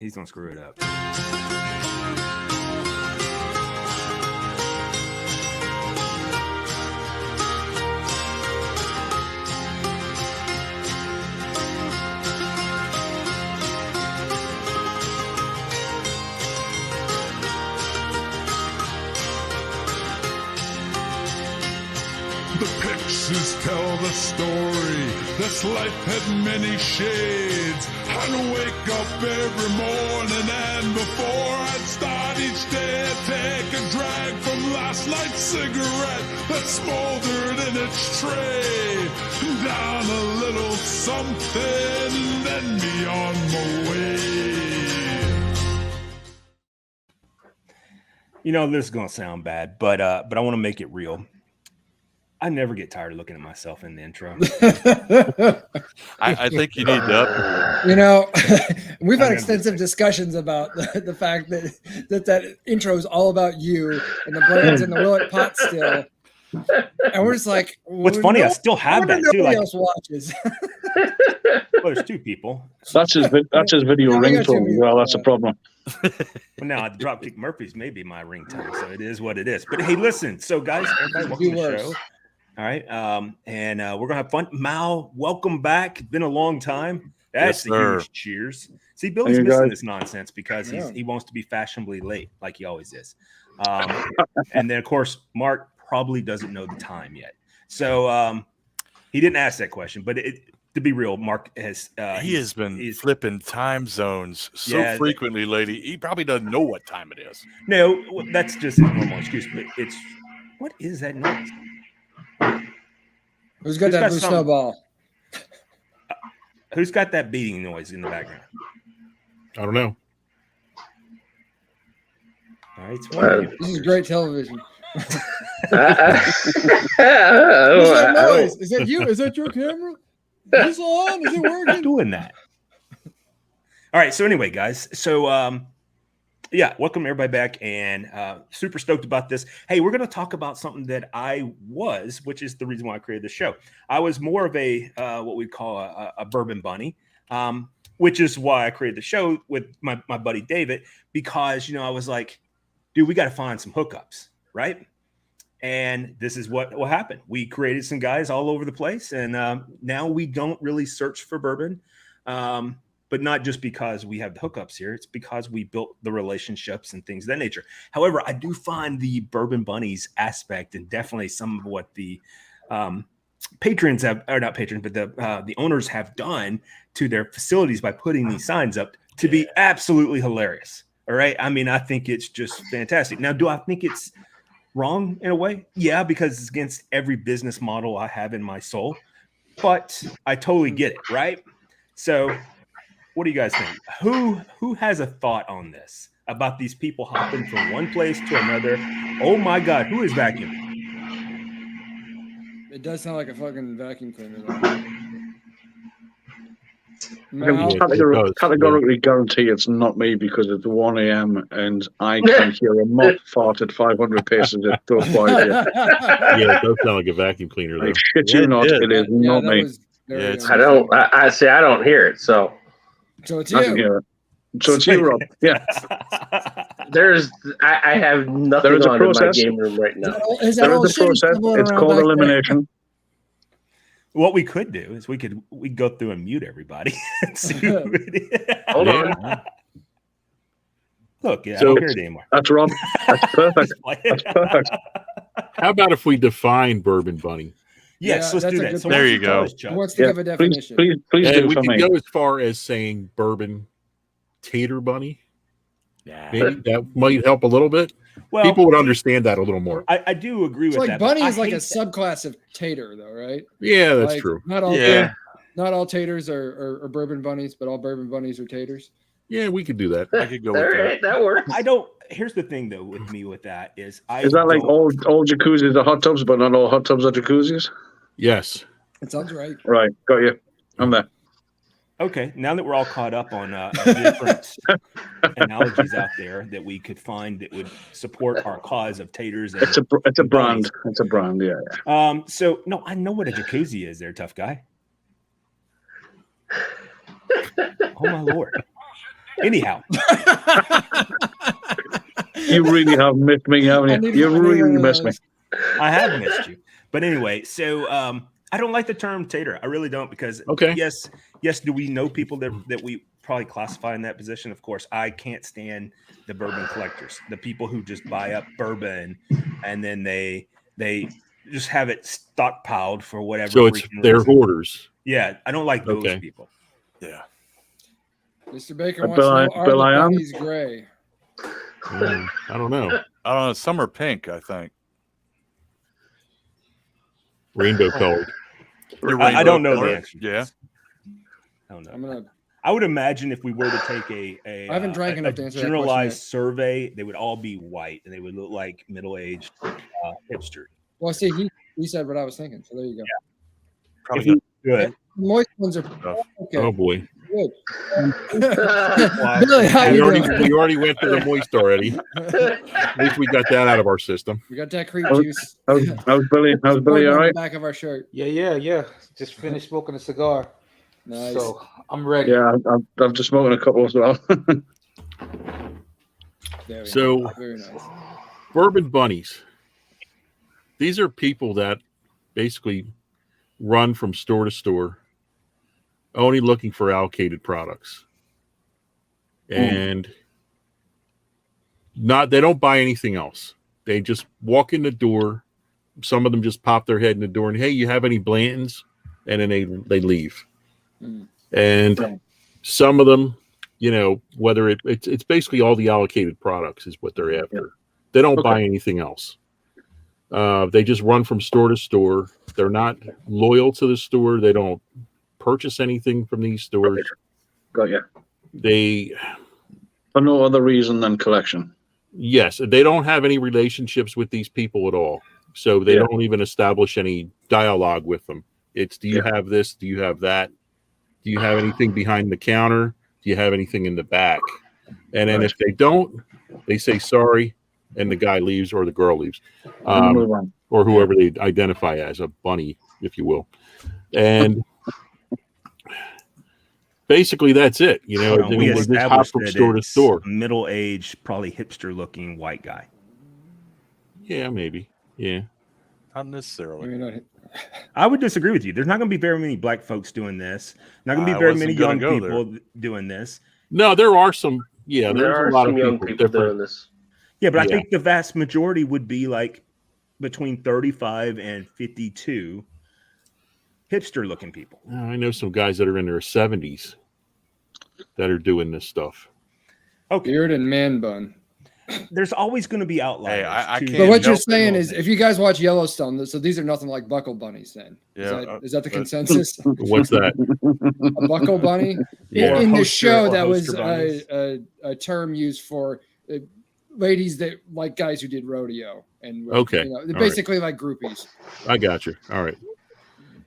He's gonna screw it up. The pictures tell the story. This life had many shades. I'd wake up every morning and before I'd start each day, I'd take a drag from last night's cigarette that smoldered in its tray. Down a little something, then be on my way. You know, this is gonna sound bad, but I want to make it real. I never get tired of looking at myself in the intro. I think you need to up. You know, we've had extensive discussions about the fact that intro is all about you and the brains and the Willet pot still. And we're just like, what's funny, I still have that too. Nobody Like, else watches. well, there's two people. That's his video ringtone as well. That's a problem. Well, now Dropkick Murphys may be my ringtone, so it is what it is. But hey, listen. So, guys, everybody, welcome to the show. All right, and we're gonna have fun. Mal, welcome back. Been a long time. That's a huge cheers. See, Billy's missing this nonsense because he wants to be fashionably late, like he always is. And then, of course, Mark probably doesn't know the time yet, so he didn't ask that question. But to be real, Mark has he has been flipping time zones so frequently lately. He probably doesn't know what time it is. No, that's just his normal excuse. But it's what is that noise? Who's got that blue snowball? Who's got that beating noise in the background? I don't know. All right, this is great television. What's that noise? Is that you? Is that your camera? Is this on? Is it working? Doing that. All right. So anyway, guys. So yeah, welcome everybody back, and super stoked about this. Hey, we're going to talk about something that I was, which is the reason why I created the show. I was more of a what we call a bourbon bunny, which is why I created the show with my buddy David, because I was like, dude, we got to find some hookups, right? And this is what will happen. We created some guys all over the place, and now we don't really search for bourbon. But not just because we have the hookups here. It's because we built the relationships and things of that nature. However, I do find the Bourbon Bunnies aspect, and definitely some of what the patrons have, or not patrons, but the owners have done to their facilities by putting these signs up, to be absolutely hilarious. All right. I mean, I think it's just fantastic. Now, do I think it's wrong in a way? Yeah, because it's against every business model I have in my soul. But I totally get it, right? So what do you guys think? Who has a thought on this about these people hopping from one place to another? Oh my God, who is vacuuming? It does sound like a fucking vacuum cleaner. I can categorically guarantee it's not me because it's 1 a.m. and I can hear a mop fart at 500 paces at so quiet. Yeah, it does sound like a vacuum cleaner. Though. I shit you not, it is not me. I don't hear it, so. So it's you. So it's you, Rob. Yeah. I have nothing on in my game room right now. There is a process. It's called elimination. What we could do is we could go through and mute everybody. And see who it is. Hold on. Look, I So don't hear it anymore. that's Rob. That's perfect. That's perfect. How about if we define Bourbon Bunny? Yes, Yeah, let's do that's a that. good So point. There you go. Chuck. Who wants to give a definition? Please And do we for can me. go as far as saying Bourbon Tater Bunny. Yeah. Maybe that might help a little bit. Well, People would understand that a little more. I do agree It's with like that. but bunny I is like a hate that. subclass of tater, though, right? Yeah, that's Like, true. Not all, Yeah. not all taters are bourbon bunnies, but all bourbon bunnies are taters. Yeah, we could do that. I could go All with that. right, that works. I don't. Here's the thing, though, with me with that is Is that like all jacuzzis are hot tubs, but not all hot tubs are jacuzzis? Yes. It sounds right. Right, got you. I'm there. Okay, now that we're all caught up on different analogies out there that we could find that would support our cause of taters. And It's a brand. It's a brand. Yeah. So no, I know what a jacuzzi is. There, tough guy. Oh my lord. Anyhow, you really have missed me, haven't you? You really missed me. I have missed you. But anyway, so I don't like the term tater. I really don't, because yes, do we know people that we probably classify in that position? Of course, I can't stand the bourbon collectors, the people who just buy up bourbon and then they just have it stockpiled for whatever. So they're hoarders. Yeah, I don't like those people. Yeah. Mr. Baker wants to know, are the bunnies gray? I don't know. I don't know. Some are pink, I think. Rainbow colored. I don't know the answer. Yeah. I don't know. I would imagine if we were to take I haven't drank enough to answer generalized survey, they would all be white and they would look like middle-aged hipster. Well, see, he said what I was thinking, so there you go. Yeah. Probably good. Moist ones are okay. Oh boy. Good. Billy, we already went through the moist already. At least we got that out of our system. We got that cream juice. How's Billy? How's Billy? All right. Back of our shirt. Yeah. Just finished smoking a cigar. Nice. So I'm ready. Yeah, I've just smoking a couple as well. So, very nice. Bourbon Bunnies. These are people that basically run from store to store, only looking for allocated products. And they don't buy anything else. They just walk in the door. Some of them just pop their head in the door and, hey, you have any Blantons? And then they leave. And some of them, whether it's basically all the allocated products is what they're after. They don't buy anything else. They just run from store to store. They're not loyal to the store. They don't purchase anything from these stores. Got you. They, for no other reason than collection. Yes, they don't have any relationships with these people at all. So they don't even establish any dialogue with them. It's, do you have this? Do you have that? Do you have anything behind the counter? Do you have anything in the back? And then if they don't, they say sorry, and the guy leaves or the girl leaves, or whoever they identify as, a bunny, if you will. And basically, that's it. We established from store to store. Middle-aged, probably hipster-looking white guy. Yeah, maybe. Yeah, not necessarily. I would disagree with you. There's not going to be very many black folks doing this. Not going to be very many young people doing this. No, there are some. Yeah, there are a lot of young people doing this. Yeah, but I think the vast majority would be like between 35 and 52 hipster-looking people. I know some guys that are in their 70s that are doing this stuff. Okay. Beard and man bun. There's always going to be outliers. But what you're saying is, if you guys watch Yellowstone, so these are nothing like buckle bunnies, then. Is that the consensus? What's that? A buckle bunny? Yeah. In the show, that was a term used for ladies that like guys who did rodeo. And they're basically like groupies. I got you. All right.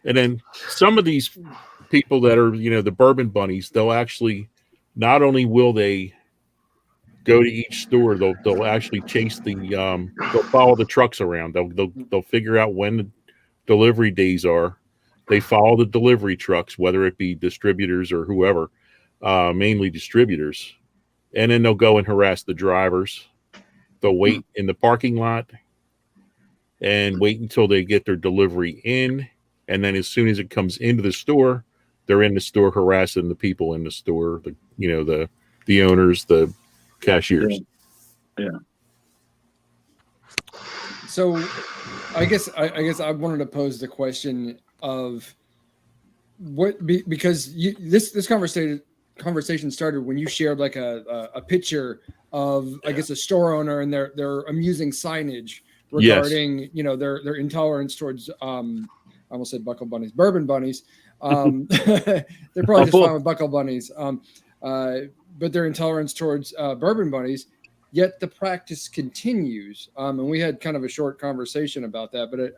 And then some of these people that are, the bourbon bunnies, they'll actually, not only will they go to each store, they'll actually chase they'll follow the trucks around. They'll figure out when the delivery days are. They follow the delivery trucks, whether it be distributors or whoever, mainly distributors. And then they'll go and harass the drivers. They'll wait in the parking lot and wait until they get their delivery in. And then as soon as it comes into the store, they're in the store harassing the people in the store, the owners, the cashiers. Yeah. So I guess I wanted to pose the question of because this conversation started when you shared like a picture of, I guess, a store owner and their amusing signage regarding their intolerance towards I almost said buckle bunnies, bourbon bunnies. They're probably just fine with buckle bunnies. But their intolerance towards bourbon bunnies, yet the practice continues. And we had kind of a short conversation about that, but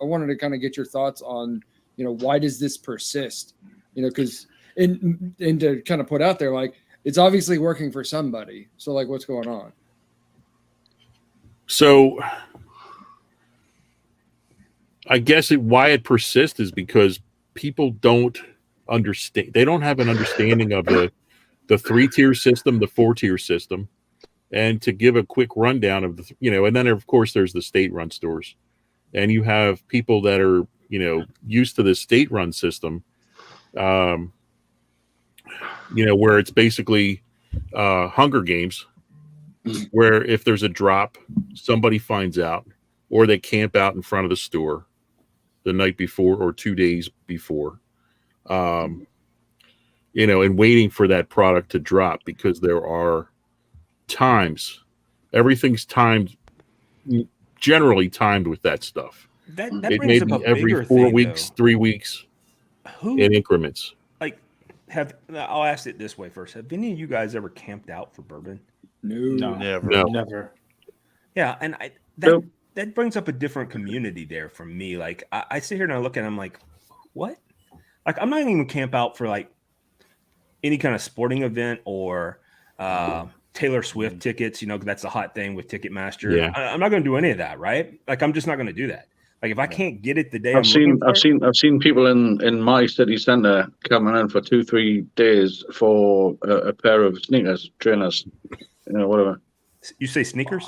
I wanted to kind of get your thoughts on, why does this persist? Because and to kind of put out there, like, it's obviously working for somebody. So like, what's going on? So I guess why it persists is because people don't understand. They don't have an understanding of the 3-tier system, the 4-tier system, and to give a quick rundown of the, and then of course there's the state-run stores, and you have people that are, used to the state-run system, where it's basically Hunger Games, where if there's a drop, somebody finds out, or they camp out in front of the store the night before or 2 days before, and waiting for that product to drop, because there are times, everything's timed, generally timed with that stuff. That it brings may up be a every bigger 4 thing, weeks, though. 3 weeks, in increments. I'll ask it this way first. Have any of you guys ever camped out for bourbon? No, never. Yeah, and that brings up a different community there for me. Like I sit here and I look at it, I'm like, what? Like I'm not even camp out for like any kind of sporting event or Taylor Swift tickets. That's a hot thing with Ticketmaster. Yeah. I'm not going to do any of that, right? Like I'm just not going to do that. Like if I can't get it the day I've seen people in my city centre coming in for 2-3 days for a pair of sneakers, trainers, whatever. You say sneakers?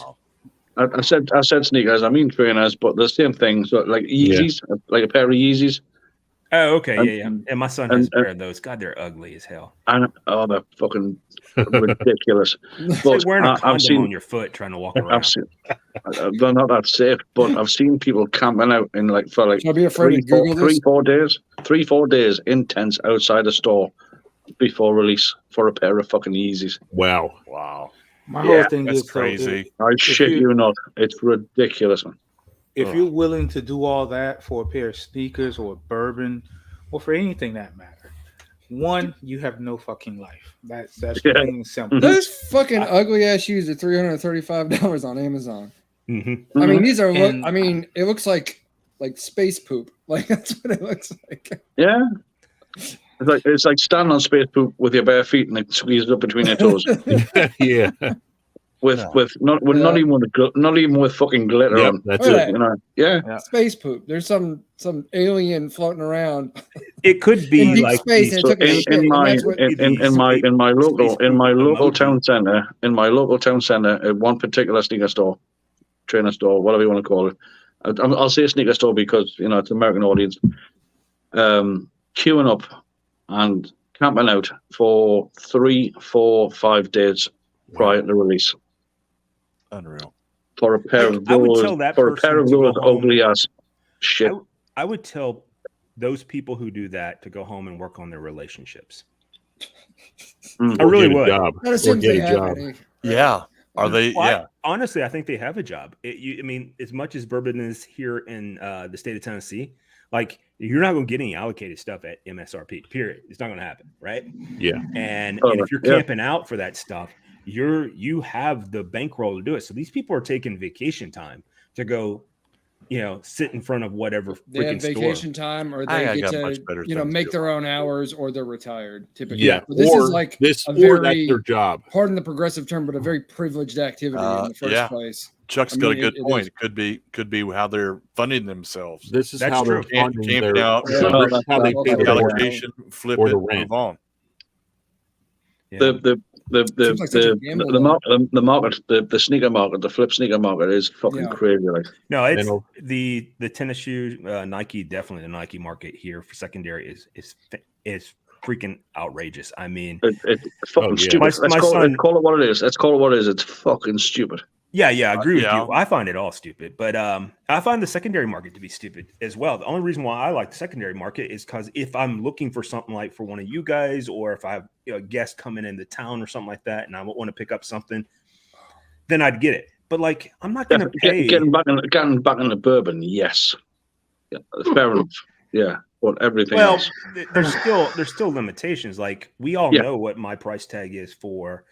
I said sneakers. I mean trainers, but the same thing. So like Yeezys, like a pair of Yeezys. Oh, okay, yeah. And my son has a pair of those. God, they're ugly as hell. And they're fucking ridiculous. It's like wearing a condom on your foot trying to walk around. They're not that safe, but I've seen people camping out in for like Should I be afraid to Google this? 3-4 days in tents outside a store before release for a pair of fucking Yeezys. Wow. My whole thing that's is crazy. I shit you not. It's ridiculous, man. If you're willing to do all that for a pair of sneakers or bourbon, or for anything that matter, one, you have no fucking life. That's plain and simple. Those fucking ugly ass shoes are $335 on Amazon. Mm-hmm. I mean, these are. It looks like space poop. Like that's what it looks like. Yeah. It's like standing on space poop with your bare feet and it squeezes up between your toes. Yeah. Not even with fucking glitter on. That's it. Yeah. Space poop. There's some alien floating around. It could be in like space. And in my local town center, at one particular sneaker store, trainer store, whatever you want to call it. I'll say sneaker store because it's an American audience. Queuing up and camping out for 3, 4, 5 days prior to release. Unreal. For a pair of those ugly ass shit. I would tell those people who do that to go home and work on their relationships. I really would. Yeah. Are they? Yeah. Honestly, I think they have a job. As much as bourbon is here in the state of Tennessee, like you're not going to get any allocated stuff at MSRP. Period. It's not going to happen, right? Yeah. And if you're camping out for that stuff, you have the bankroll to do it. So these people are taking vacation time to go, sit in front of whatever they have vacation store. time, or they get to make their own hours, or they're retired. Typically, yeah. But this is like that's their job. Pardon the progressive term, but a very privileged activity in the first place. Chuck's got a good point. It could be how they're funding themselves. This is how they're funding their out. How they pay the allocation, flip it, move on. Yeah. The market, the sneaker market, the flip sneaker market is fucking crazy. Like, no, it's the tennis shoe, Nike, definitely the Nike market here for secondary is freaking outrageous. I mean, it's fucking stupid. Let's call it what it is. Let's call it what it is. It's fucking stupid. Yeah, I agree with you. I find it all stupid, but I find the secondary market to be stupid as well. The only reason why I like the secondary market is because if I'm looking for something like for one of you guys, or if I have a guest coming into town or something like that, and I want to pick up something, then I'd get it. But like, I'm not going to pay. Getting back in the bourbon, yes, fair enough. Yeah, but everything else. there's still limitations. Like we all know what my price tag is for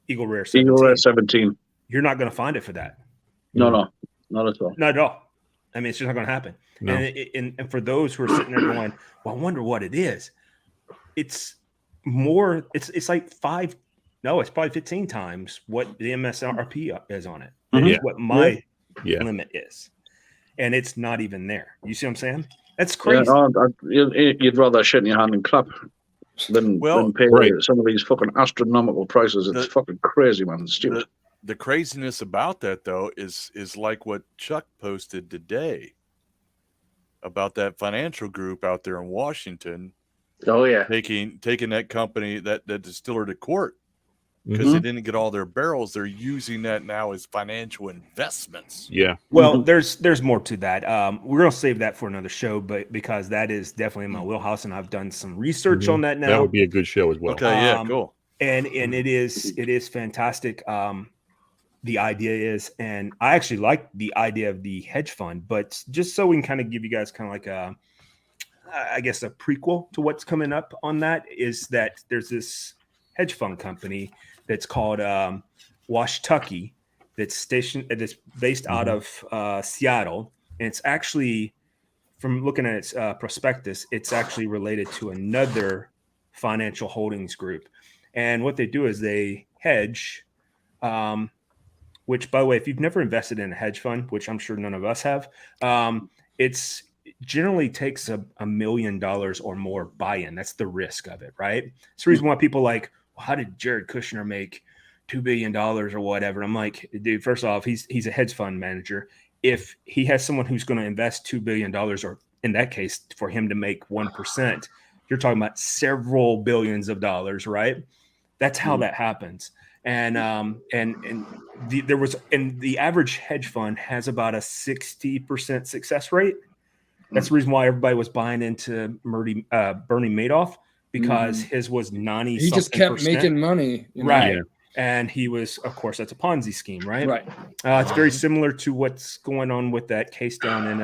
Eagle Rare 17. Eagle Rare 17. You're not going to find it for that. No, not at all. Not at all. I mean, it's just not going to happen. No. And for those who are sitting there going, well, I wonder what it is. It's more, it's like it's probably 15 times what the MSRP is on it. Mm-hmm. It's what my limit is. And it's not even there. You see what I'm saying? That's crazy. Yeah, you'd rather shit in your hand and clap. than pay some of these fucking astronomical prices. It's fucking crazy, man. It's stupid. The craziness about that, though, is like what Chuck posted today about that financial group out there in Washington. Oh yeah, taking that company, that distiller to court because they didn't get all their barrels. They're using that now as financial investments. Yeah. Well, there's more to that. We're gonna save that for another show, but because that is definitely in my wheelhouse, and I've done some research on that now. That would be a good show as well. Okay, yeah, cool. And it is fantastic. The idea is, and I actually like the idea of the hedge fund, but just so we can kind of give you guys kind of like a prequel to what's coming up on that, is that there's this hedge fund company that's called Washtucky that's based out of Seattle, and it's actually, from looking at its prospectus, it's actually related to another financial holdings group, and what they do is they hedge. Which, by the way, if you've never invested in a hedge fund, which I'm sure none of us have, it's generally takes $1 million or more buy-in. That's the risk of it, right? It's the reason why people like, well, how did Jared Kushner make $2 billion or whatever? I'm like, dude, first off, he's a hedge fund manager. If he has someone who's going to invest $2 billion, or in that case, for him to make 1%, you're talking about several billions of dollars, right? That's how that happens. And the average hedge fund has about a 60% success rate. That's the reason why everybody was buying into Bernie Madoff, because his was 90. He just kept making money, right? Yeah. And he was, of course, that's a Ponzi scheme, right? Right. It's very similar to what's going on with that case down in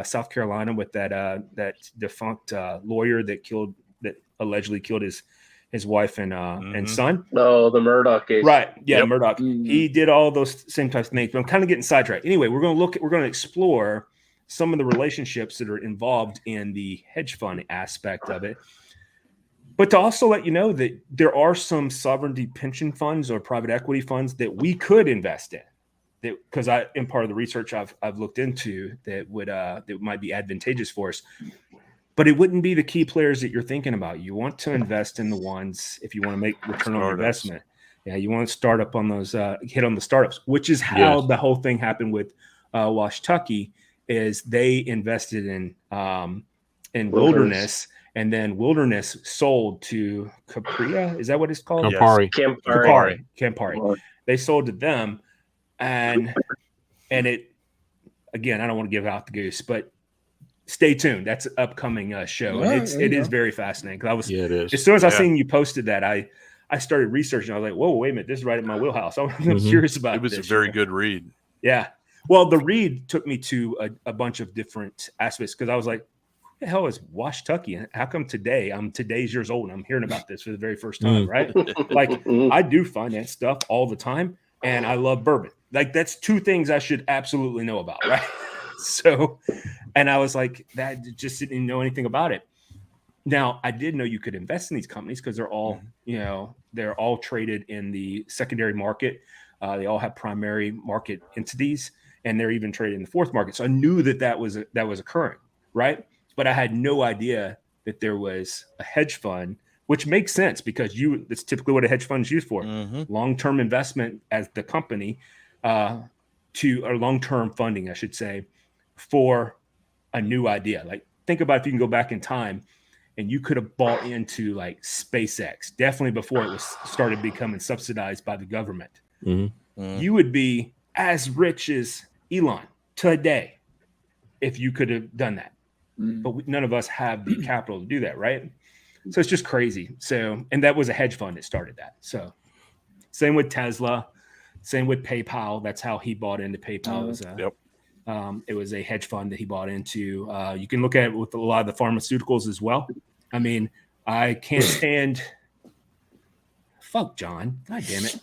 South Carolina with that defunct lawyer that allegedly killed his wife and son. Oh, the Murdoch case. Right. Yeah, Murdoch. He did all those same types of things, but I'm kind of getting sidetracked. Anyway, we're going to explore some of the relationships that are involved in the hedge fund aspect of it. But to also let you know that there are some sovereignty pension funds or private equity funds that we could invest in. Because in part of the research I've looked into that might be advantageous for us. But it wouldn't be the key players that you're thinking about. You want to invest in the ones, if you want to make return on investment. Yeah, you want to start up on those, hit on the startups, which is how the whole thing happened with Washtucky, is they invested in Wilderness, and then Wilderness sold to Capria. Is that what it's called? Campari. They sold to them, and it, again, I don't want to give out the goose, but stay tuned. That's an upcoming show. And it is very fascinating. It is. As soon as I seen you posted that, I started researching. I was like, whoa, wait a minute. This is right in my wheelhouse. I'm curious about it. It was a very good read. Yeah. Well, the read took me to a bunch of different aspects, because I was like, who the hell is Washtucky? And how come I'm today's years old and I'm hearing about this for the very first time, right? Like, I do finance stuff all the time, and I love bourbon. Like, that's two things I should absolutely know about, right? So, and I was like, that just didn't know anything about it. Now, I did know you could invest in these companies because they're all, they're all traded in the secondary market. They all have primary market entities, and they're even traded in the fourth market. So I knew that was occurring, right? But I had no idea that there was a hedge fund, which makes sense because that's typically what a hedge fund is used for. Long-term investment as the company, or long-term funding, I should say, for a new idea. Like, think about if you can go back in time and you could have bought into like SpaceX, definitely before it was started becoming subsidized by the government. You would be as rich as Elon today if you could have done that. But none of us have the capital to do that, right? So it's just crazy. So, and that was a hedge fund that started that. So same with Tesla, same with PayPal. That's how he bought into PayPal. It was a hedge fund that he bought into. You can look at it with a lot of the pharmaceuticals as well. I mean, I can't stand. Fuck John. God damn it.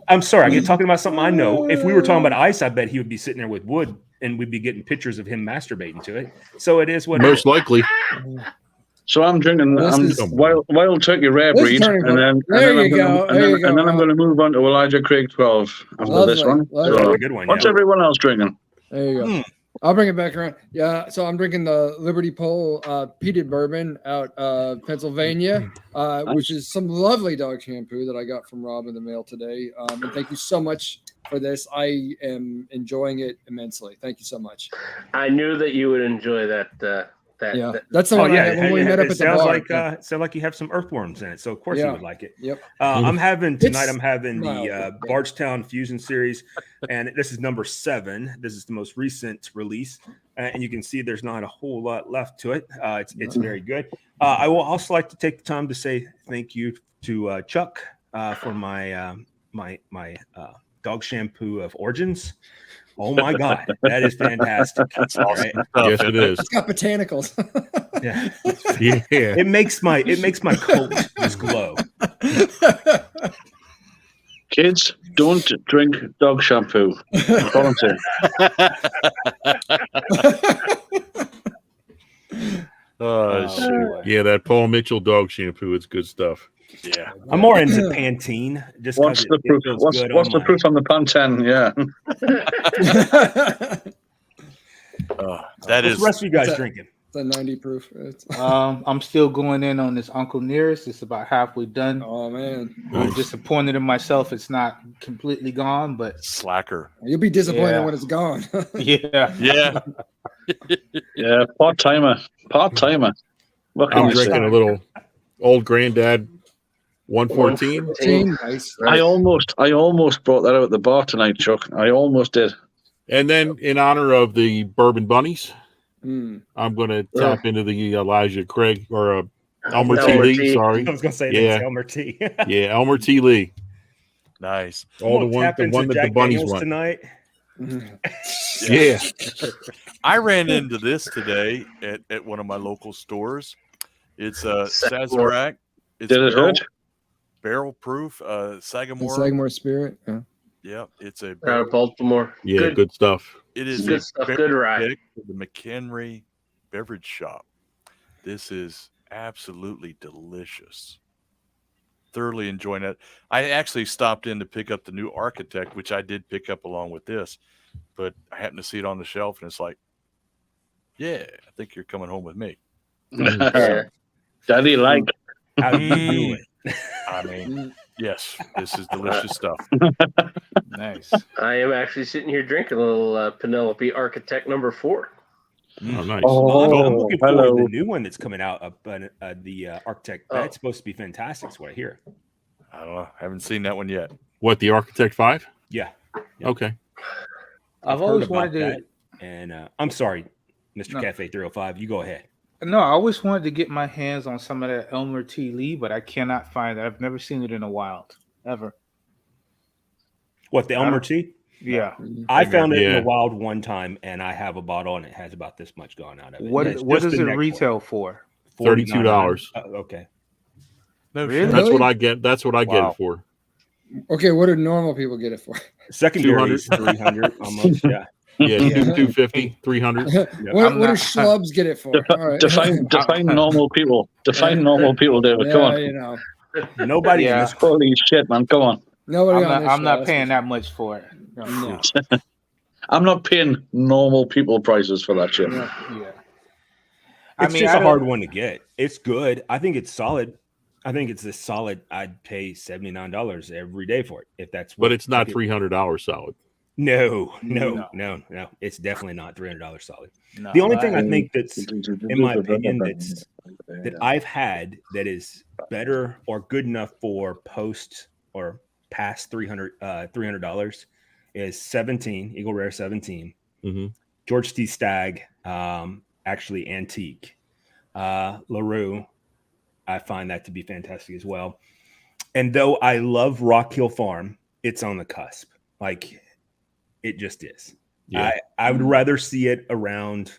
I'm sorry. I get talking about something I know. If we were talking about ice, I bet he would be sitting there with wood and we'd be getting pictures of him masturbating to it. So it is what most likely. So I'm drinking Wild Turkey Rare Breed, and then I'm going to move on to Elijah Craig 12 after this one. So, good one. What's everyone else drinking? There you go. I'll bring it back around. Yeah, so I'm drinking the Liberty Pole peated bourbon out of Pennsylvania, which is some lovely dog shampoo that I got from Rob in the mail today. And thank you so much for this. I am enjoying it immensely. Thank you so much. I knew that you would enjoy that. That's the one I had when we met up at the bar. Sounds like you have some earthworms in it, so of course you would like it. Yep. I'm having the Bardstown Fusion series, and this is number 7. This is the most recent release, and you can see there's not a whole lot left to it. It's very good. I will also like to take the time to say thank you to Chuck for my my dog shampoo of Origins. Oh my God, that is fantastic! That's awesome. Right? Yes, it is. It's got botanicals. Yeah. It makes my coat just glow. Kids, don't drink dog shampoo. That's all I'm saying. Yeah, that Paul Mitchell dog shampoo. It's good stuff. Yeah. I'm more into Pantene. Just What's the proof? What's the proof on the Pantene? Yeah. That What's the rest of you guys drinking? It's a 90 proof. I'm still going in on this Uncle Nearest. It's about halfway done. Oh man, I'm disappointed in myself. It's not completely gone, but slacker. You'll be disappointed when it's gone. Yeah. Yeah. Part timer. I'm drinking a little Old Granddad 114. Nice. I almost brought that out at the bar tonight, Chuck. I almost did. And then, in honor of the Bourbon Bunnies, I'm going to tap into the Elijah Craig or Elmer T. Lee. Sorry, I was going to say that's Elmer T. Yeah, Elmer T. Lee. Nice. The one that the Bunnies won tonight. Yeah. I ran into this today at one of my local stores. It's a Sazerac. Did it hurt? Barrel proof, Sagamore. Sagamore Spirit. Yeah, it's a out of Baltimore. Yeah, good stuff. It is good stuff. Good ride. The McHenry Beverage Shop. This is absolutely delicious. Thoroughly enjoying it. I actually stopped in to pick up the new Architect, which I did pick up along with this, but I happened to see it on the shelf, and it's like, yeah, I think you're coming home with me. Daddy like. How do you do it? I mean, yes, this is delicious stuff. Nice. I am actually sitting here drinking a little Penelope Architect number 4. Oh, nice. I'm looking forward to the new one that's coming out. The Architect. That's supposed to be fantastic. That's what I hear. I don't know. I haven't seen that one yet. What, the Architect 5? Yeah. Okay. I've always wanted to. That, and I'm sorry, Mr. Cafe 305. You go ahead. No, I always wanted to get my hands on some of that Elmer T. Lee, but I cannot find it. I've never seen it in a wild, ever. What, the Elmer T? Yeah. I found it in the wild one time, and I have a bottle, and it has about this much gone out of it. What does it retail for? $32. Okay. No, really? That's what I get. That's what I get it for. Okay, what do normal people get it for? Secondary is 300 almost. Yeah. Yeah, 250, 300. What do schlubs get it for? Define normal people. Define normal people, David. Come on. You know. Nobody. Yeah. Holy shit, man. Come on. Nobody. I'm not paying that much for it. No. I'm not paying normal people prices for that shit. Yeah. It's just a hard one to get. It's good. I think it's solid. I think it's a solid. I'd pay $79 every day for it if that's. But it's not $300 solid. No. It's definitely not $300 solid. No, the only thing I think that's, in my opinion, that I've had that is better or good enough for post or past $300 is 17 Eagle Rare 17, George T. Stagg, actually antique, LaRue. I find that to be fantastic as well. And though I love Rock Hill Farm, it's on the cusp. Like, it just is. Yeah. I would rather see it around.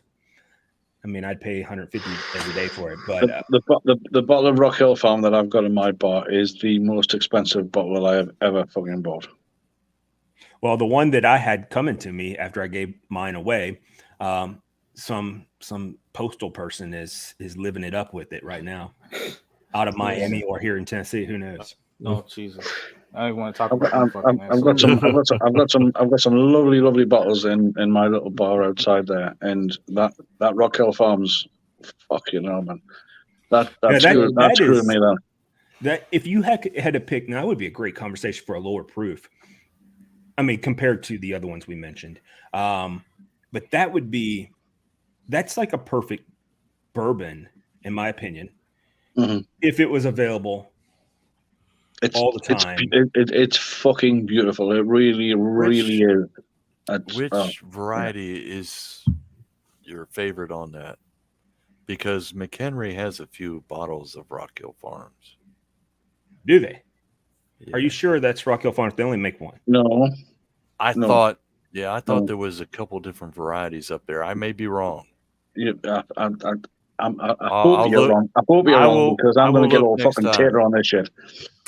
I mean, I'd pay $150 every day for it. But the bottle of Rock Hill Farm that I've got in my bar is the most expensive bottle I have ever fucking bought. Well, the one that I had coming to me after I gave mine away, some postal person is living it up with it right now, out of Miami or here in Tennessee. Who knows? Oh, Jesus. I don't want to talk I've about got, them fucking I've got some lovely bottles in my little bar outside there, and that Rock Hill Farms, fuck, you know, man, that's screwing me down. That if you had to pick, now that would be a great conversation for a lower proof. I mean, compared to the other ones we mentioned, but that's like a perfect bourbon, in my opinion, if it was available all the time. It's fucking beautiful. It really is. Which variety is your favorite on that? Because McHenry has a few bottles of Rock Hill Farms. Do they? Yeah. Are you sure that's Rock Hill Farms? They only make one. No. I thought there was a couple different varieties up there. I may be wrong. Yeah, I hope you're wrong. I hope you're wrong, because I'm going to get all fucking tater on this shit.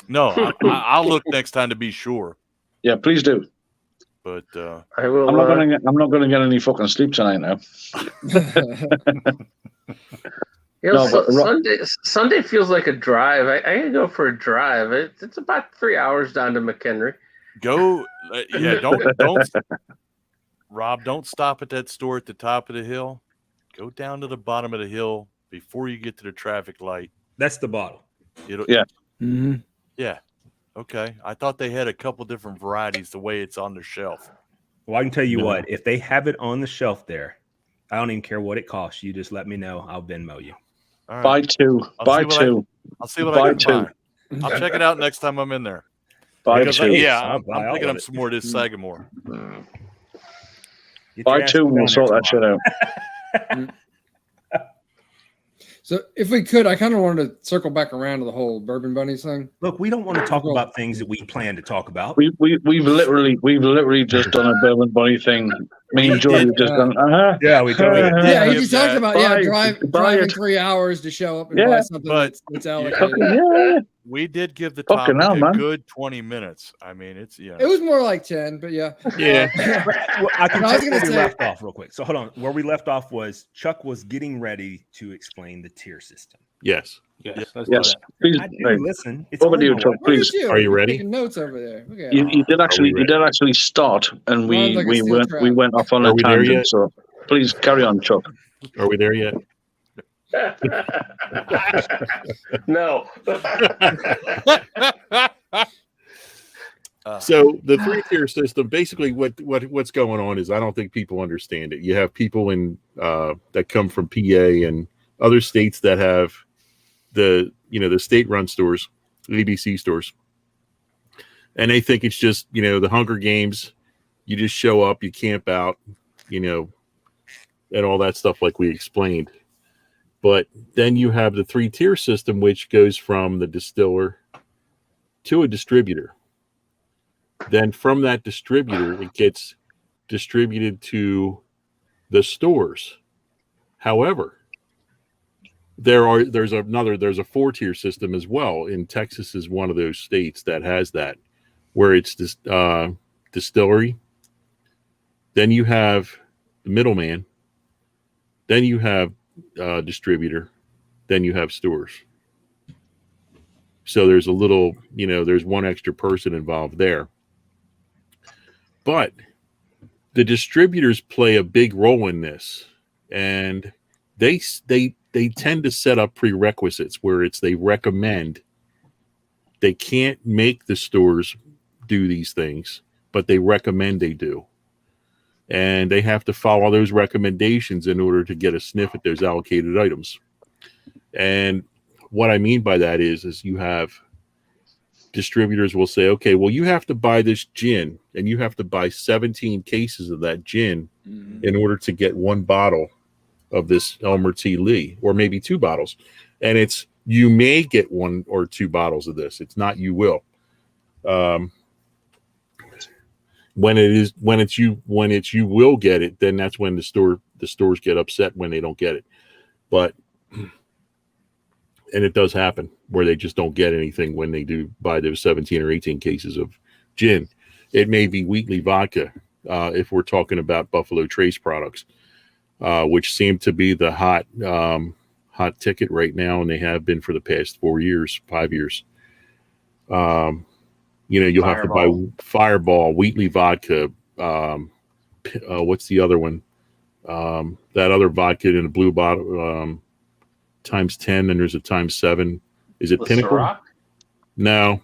No, I'll look next time to be sure. Yeah, please do. But I will. I'm not going to get any fucking sleep tonight now. Sunday feels like a drive. I gotta go for a drive. It's about 3 hours down to McHenry. Go, don't Rob, don't stop at that store at the top of the hill. Go down to the bottom of the hill before you get to the traffic light. That's the bottle. Yeah. Okay. I thought they had a couple different varieties the way it's on their shelf. Well, I can tell you what, if they have it on the shelf there, I don't even care what it costs. You just let me know. I'll Venmo you. All right. Buy two. I'll see what I can find. I'll check it out next time I'm in there. Buy two. I'm picking up some more of this Sagamore. Buy two and we'll sort that shit out. So if we could, I kind of wanted to circle back around to the whole Bourbon Bunnies thing. Look, we don't want to talk about things that we plan to talk about. We've literally just done a Bourbon Bunny thing. Me and Jordan have just done. Yeah, we totally did. Yeah, he just talked about driving 3 hours to show up and buy something that's allocated. Yeah. We did give the topic a good 20 minutes. I mean, it was more like 10, but yeah. Yeah. Well, I was going to say left off real quick. So hold on. Where we left off was Chuck was getting ready to explain the tier system. Yes. Yes. Please, listen. It's over to you, Chuck. Please. Are you ready? Taking notes over there. Okay. You did actually start, and we went off on a tangent. So please carry on, Chuck. Are we there yet? No. So the 3-tier system, basically what's going on is I don't think people understand it. You have people that come from PA and other states that have the state-run stores, ABC stores, and they think it's just the Hunger Games. You just show up, you camp out, and all that stuff like we explained. But then you have the 3-tier system, which goes from the distiller to a distributor. Then from that distributor, it gets distributed to the stores. However, there's a 4-tier system as well. In Texas is one of those states that has that, where it's this distillery. Then you have the middleman. Then you have distributor, then you have stores. So there's a little, there's one extra person involved there. But the distributors play a big role in this, and they tend to set up prerequisites where they recommend. They can't make the stores do these things, but they recommend they do. And they have to follow those recommendations in order to get a sniff at those allocated items. And what I mean by that is you have distributors will say, okay, well, you have to buy this gin, and you have to buy 17 cases of that gin in order to get one bottle of this Elmer T. Lee, or maybe 2 bottles. And you may get 1 or 2 bottles of this. It's not you will. When it's you will get it, then that's when the stores get upset when they don't get it. But and it does happen where they just don't get anything when they do buy those 17 or 18 cases of gin. It may be Wheatley vodka, if we're talking about Buffalo Trace products, which seem to be the hot ticket right now, and they have been for the past 5 years. You'll have to buy Fireball, Wheatley vodka. What's the other one? That other vodka in a blue bottle, times 10, and there's a times 7. Is it Pinnacle? Ciroc? No.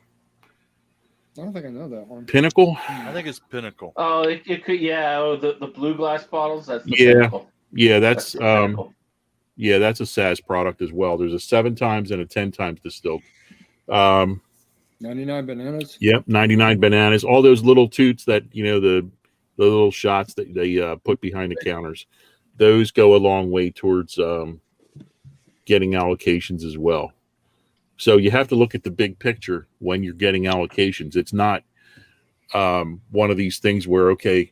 I don't think I know that one. Pinnacle? I think it's Pinnacle. Oh, it could, yeah. Oh, the blue glass bottles. That's the Yeah. Pinnacle. Yeah, that's the Pinnacle. yeah, that's a SAS product as well. There's a 7 times and a 10 times distilled. 99 bananas. Yep, 99 bananas. All those little toots that the little shots that they put behind the counters. Those go a long way towards getting allocations as well. So you have to look at the big picture when you're getting allocations. It's not one of these things where, okay,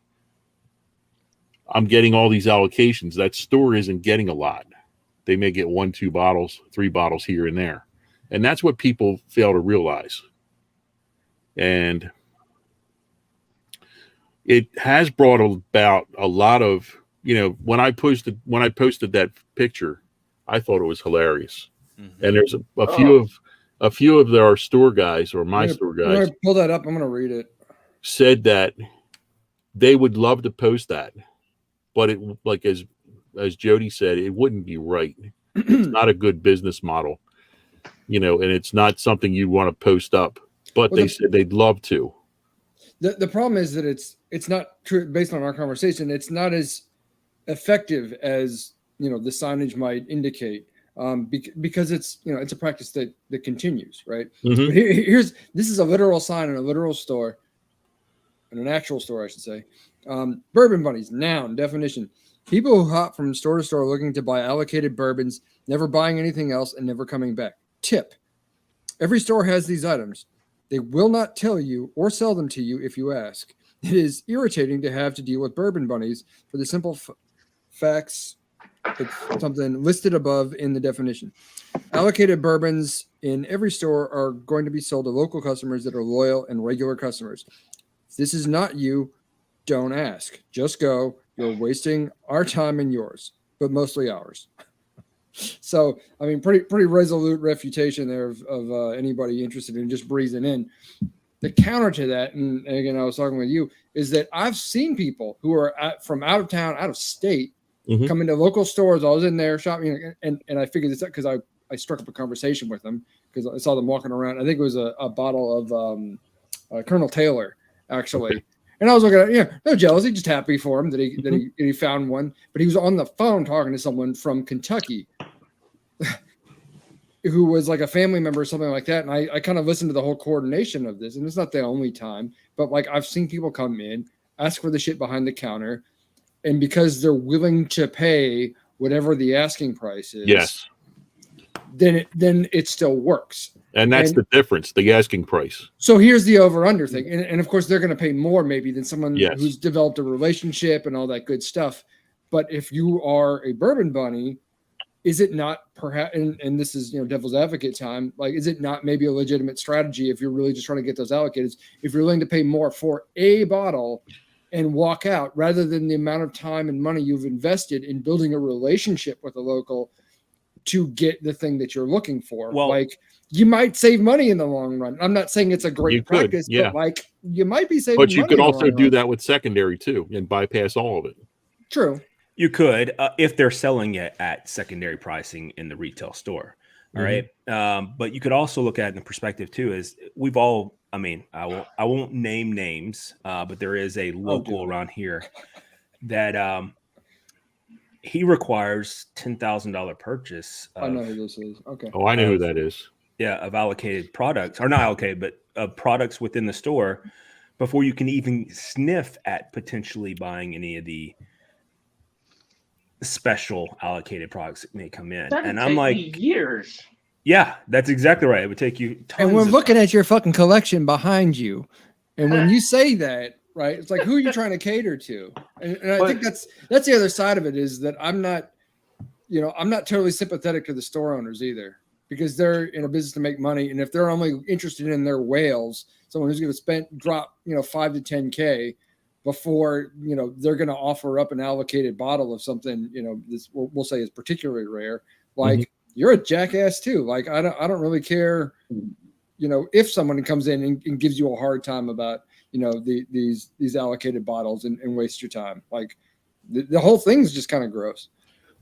I'm getting all these allocations. That store isn't getting a lot. They may get 1, 2 bottles, 3 bottles here and there. And that's what people fail to realize. And it has brought about a lot of, when I posted that picture, I thought it was hilarious. Mm-hmm. And there's a few of our store guys or my store guys. I'm going to pull that up. I'm going to read it. Said that they would love to post that, but it, like as Jody said, it wouldn't be right. It's not a good business model, and it's not something you want to post up. But they said they'd love to. The problem is that it's not true. Based on our conversation, it's not as effective as the signage might indicate, because it's it's a practice that continues, right? Mm-hmm. But this is a literal sign in a literal store, in an actual store, I should say. Bourbon Bunnies, noun, definition: people who hop from store to store looking to buy allocated bourbons, never buying anything else, and never coming back. Tip: every store has these items. They will not tell you or sell them to you if you ask. It is irritating to have to deal with Bourbon Bunnies for the simple facts. It's something listed above in the definition. Allocated bourbons in every store are going to be sold to local customers that are loyal and regular customers. If this is not you, don't ask. Just go. You're wasting our time and yours, but mostly ours. So, I mean, pretty resolute refutation there of anybody interested in just breezing in. The counter to that, and again, I was talking with you, is that I've seen people who are from out of town, out of state, come into local stores. I was in there shopping, and I figured this out because I struck up a conversation with them because I saw them walking around. I think it was a bottle of Colonel Taylor, actually. Okay. And I was looking at, no jealousy, just happy for him that he found one. But he was on the phone talking to someone from Kentucky who was like a family member or something like that. And I kind of listened to the whole coordination of this. And it's not the only time, but like I've seen people come in, ask for the shit behind the counter. And because they're willing to pay whatever the asking price is, yes, then it still works. And that's the difference, the asking price. So here's the over-under thing. And of course, they're going to pay more maybe than someone who's developed a relationship and all that good stuff. But if you are a Bourbon Bunny, is it not perhaps, and this is, devil's advocate time, like, is it not maybe a legitimate strategy if you're really just trying to get those allocated, if you're willing to pay more for a bottle and walk out rather than the amount of time and money you've invested in building a relationship with a local to get the thing that you're looking for? Well, like, you might save money in the long run. I'm not saying it's a great practice, but like, you might be saving money. But you could also do that with secondary too and bypass all of it. True. You could, if they're selling it at secondary pricing in the retail store. All right. But you could also look at it in the perspective too, is we've all, I won't name names, but there is a local around here that he requires $10,000 purchase. I know who this is. Okay. Oh, I know who that is. Yeah. Of allocated products, or not allocated, but of products within the store before you can even sniff at potentially buying any of the special allocated products that may come in. And I'm like, years. Yeah, that's exactly right. It would take you tons. And we're looking at your fucking collection behind you. And when you say that, right, it's like, who are you trying to cater to? And I think that's the other side of it, is that I'm not totally sympathetic to the store owners either, because they're in a business to make money. And if they're only interested in their whales, someone who's going to drop, $5 to $10K before, they're going to offer up an allocated bottle of something, this we'll say is particularly rare. Like, you're a jackass too. Like, I don't really care if someone comes in and gives you a hard time about, these allocated bottles and waste your time, like the whole thing's just kind of gross.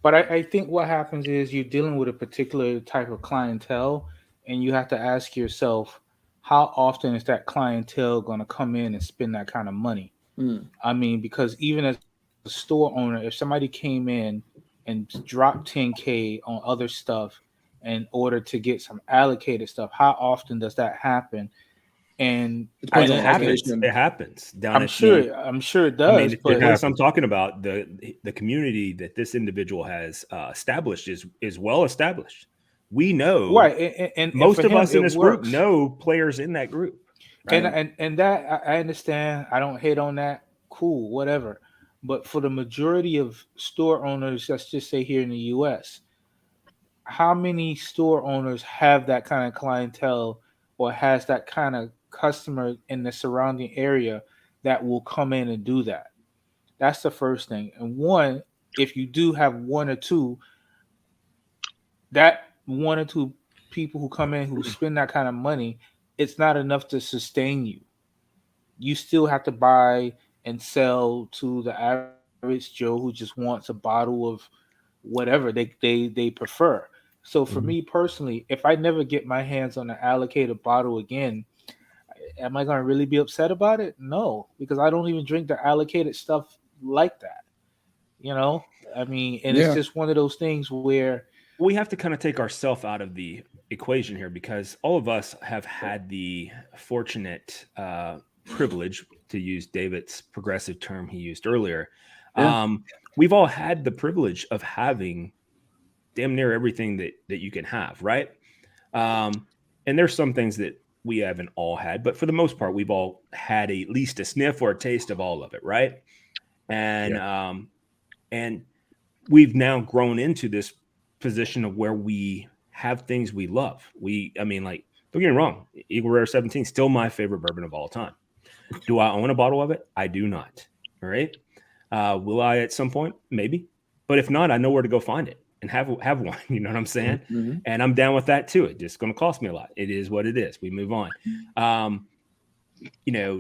But I think what happens is you're dealing with a particular type of clientele, and you have to ask yourself, how often is that clientele going to come in and spend that kind of money? I mean, because even as a store owner, if somebody came in and dropped 10K on other stuff in order to get some allocated stuff, how often does that happen? And it happens. I'm sure it does. I mean, but the place I'm talking about, the community that this individual has established is well established. We know, right, and most of him, us in this works. group know players in that group. Right? And that I understand. I don't hate on that. Cool, whatever. But for the majority of store owners, let's just say here in the U.S., how many store owners have that kind of clientele or has that kind of customer in the surrounding area that will come in and do that? That's the first thing. And one, if you do have one or two, that one or two people who come in who spend that kind of money, it's not enough to sustain you. You still have to buy and sell to the average Joe who just wants a bottle of whatever they prefer. So for me personally, if I never get my hands on an allocated bottle again, am I going to really be upset about it? No, because I don't even drink the allocated stuff like that. I mean, and it's just one of those things where we have to kind of take ourselves out of the equation here, because all of us have had the fortunate privilege, to use David's progressive term he used earlier. We've all had the privilege of having damn near everything that you can have, right? And there's some things that we haven't all had, but for the most part, we've all had at least a sniff or a taste of all of it, right? And and we've now grown into this position of where we have things we love. Don't get me wrong, Eagle Rare 17 still my favorite bourbon of all time. Do I own a bottle of it? I do not. All right. Will I at some point? Maybe. But if not, I know where to go find it and have one. You know what I'm saying? Mm-hmm. And I'm down with that too. It's just going to cost me a lot. It is what it is. We move on.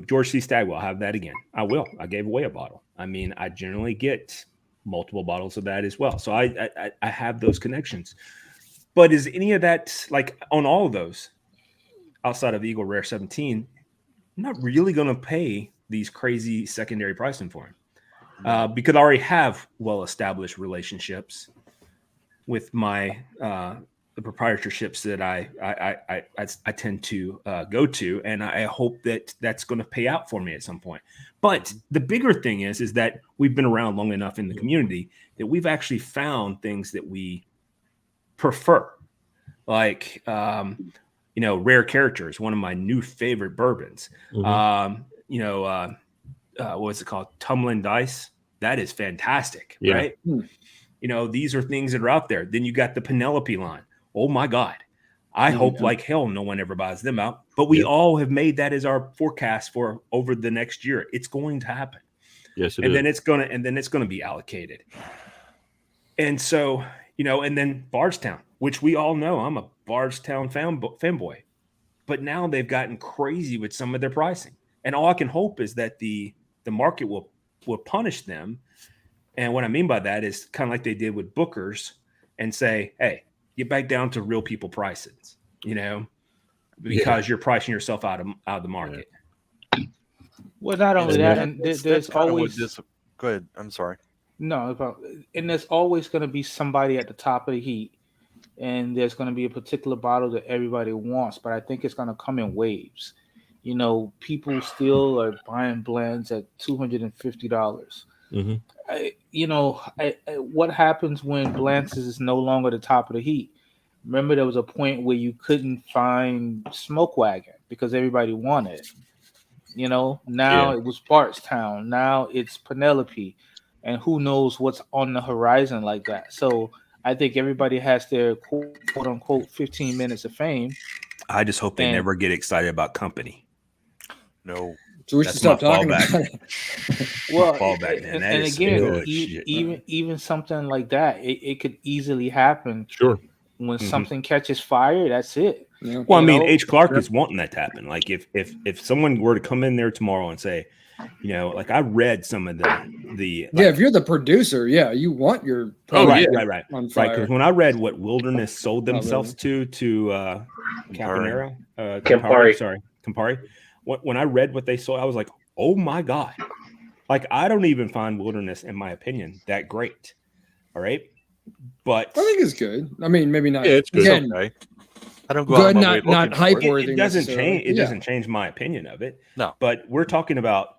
George C. Stagwell, have that again. I will. I gave away a bottle. I mean, I generally get multiple bottles of that as well. So I have those connections. But is any of that, like on all of those, outside of Eagle Rare 17, I'm not really going to pay these crazy secondary pricing for them because I already have well-established relationships with my the proprietorships that I tend to go to, and I hope that that's going to pay out for me at some point. But the bigger thing is that we've been around long enough in the community that we've actually found things that we prefer, like Rare Character is one of my new favorite bourbons. Mm-hmm. What's it called? Tumbling Dice. That is fantastic, right? These are things that are out there. Then you got the Penelope line. Oh my God. I hope like hell no one ever buys them out. But we all have made that as our forecast for over the next year. It's going to happen. Yes, and then it's gonna be allocated. And so, and then Bardstown, which we all know I'm a Bardstown fanboy. But now they've gotten crazy with some of their pricing. And all I can hope is that the market will punish them. And what I mean by that is kind of like they did with Booker's and say, hey, get back down to real people prices, because you're pricing yourself out of the market. Well, not only that, and there's always go ahead. I'm sorry. No, and there's always going to be somebody at the top of the heat, and there's going to be a particular bottle that everybody wants, but I think it's going to come in waves. People still are buying blends at $250. Mm-hmm. What happens when blends is no longer the top of the heat? Remember, there was a point where you couldn't find Smoke Wagon because everybody wanted it. Now it was Bardstown. Now it's Penelope. And who knows what's on the horizon like that. So I think everybody has their quote unquote 15 minutes of fame. I just hope they never get excited about company. No. So we should stop talking about it. Well, and again, even something like that, it could easily happen. Sure. When something catches fire, that's it. Yeah. Well, I mean, know? H. Clark is wanting that to happen. Like if someone were to come in there tomorrow and say, like I read some of the Yeah, if you're the producer, yeah, you want your right. on fire. Because when I read what Wilderness sold Not themselves to Campari. Campari. When I read what they sold, I was like, oh my God. Like I don't even find Wilderness, in my opinion, that great. All right. But I think it's good. I mean, maybe not. Yeah, it's good. Again, Okay. I don't go out good, of my way not looking hype for it. worthy. it doesn't necessarily. change. It Yeah. doesn't change my opinion of it. No. But we're talking about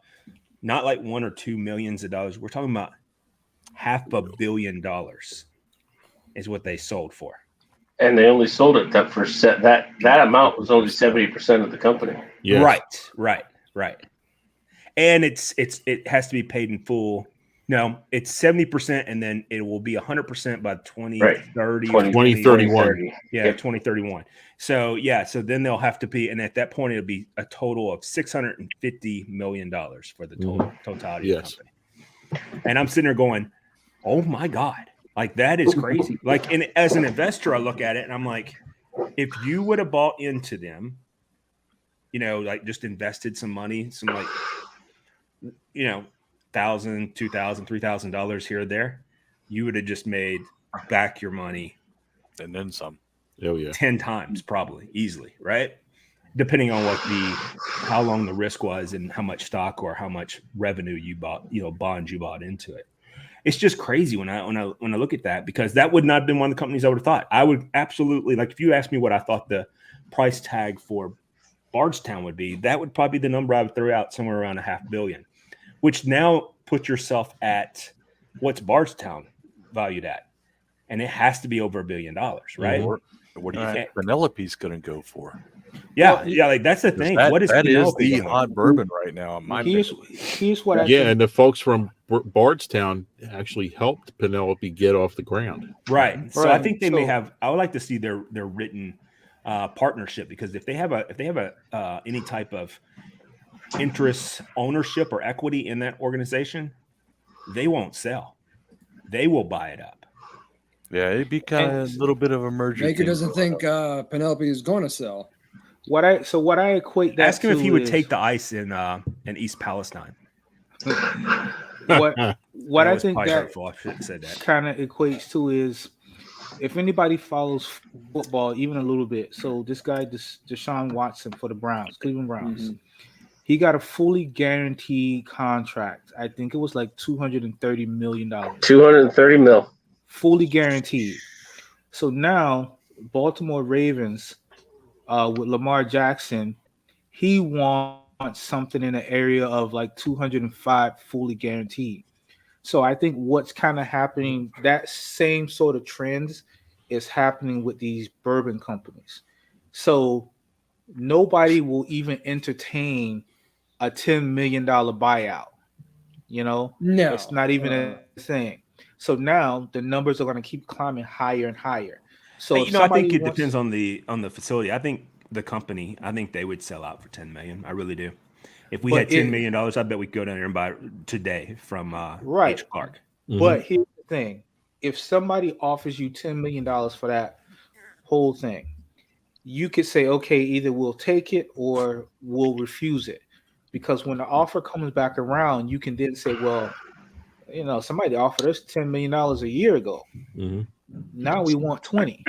not like $1 or $2 million. We're talking about $500 million is what they sold for. And they only sold it that for that amount was only 70% of the company. Yes. Right. And it has to be paid in full. No, it's 70%, and then it will be 100% by 2030. 2031. Yeah, Yep. 2031. So so then they'll have to be, and at that point it'll be a total of $650 million for the totality of the company. And I'm sitting there going, oh my God, like that is crazy. Like, and as an investor, I look at it and I'm like, if you would have bought into them, like just invested some money, some like, $1,000, $2,000, $3,000 here or there, you would have just made back your money And then some. Oh yeah. 10 times probably easily, right? Depending on how long the risk was and how much stock or how much revenue you bought, bonds you bought into it. It's just crazy when I look at that, because that would not have been one of the companies I would have thought. I would absolutely, like, if you asked me what I thought the price tag for Bardstown would be, that would probably be the number I would throw out, somewhere around $500 million. Which now put yourself at what's Bardstown valued at, and it has to be over $1 billion, right? What do you think Penelope's going to go for? Yeah, like that's the thing. What is that is Penelope the going hot bourbon right now? Here's what I Yeah, think. and the folks from Bardstown actually helped Penelope get off the ground. Right. So I Right. think they may have. I would like to see their written partnership, because if they have any type of interest, ownership, or equity in that organization, they won't sell. They will buy it up. Yeah, it'd be kind of a little bit of a merger. Baker thing doesn't going think on. Penelope is going to sell. What I equate that Ask him if to he would is- take the ice in East Palestine. what I was think probably that hurtful. I shouldn't have said that. kind of equates to is, if anybody follows football even a little bit, so this guy, Deshaun Watson for the Cleveland Browns, he got a fully guaranteed contract. I think it was like $230 million. 230 mil. Fully guaranteed. So now Baltimore Ravens with Lamar Jackson, he wants something in the area of like 205 fully guaranteed. So I think what's kind of happening, that same sort of trends is happening with these bourbon companies. So nobody will even entertain a $10 million buyout. No, it's not even a thing. So now the numbers are going to keep climbing higher and higher. So I think it depends on the facility. I think the company, they would sell out for $10 million. I really do. If we had $10 million, I bet we could go down there and buy it today from H. Clark. But here's the thing: if somebody offers you $10 million for that whole thing, you could say, okay, either we'll take it or we'll refuse it. Because when the offer comes back around, you can then say, well, somebody offered us $10 million a year ago. Now we want 20.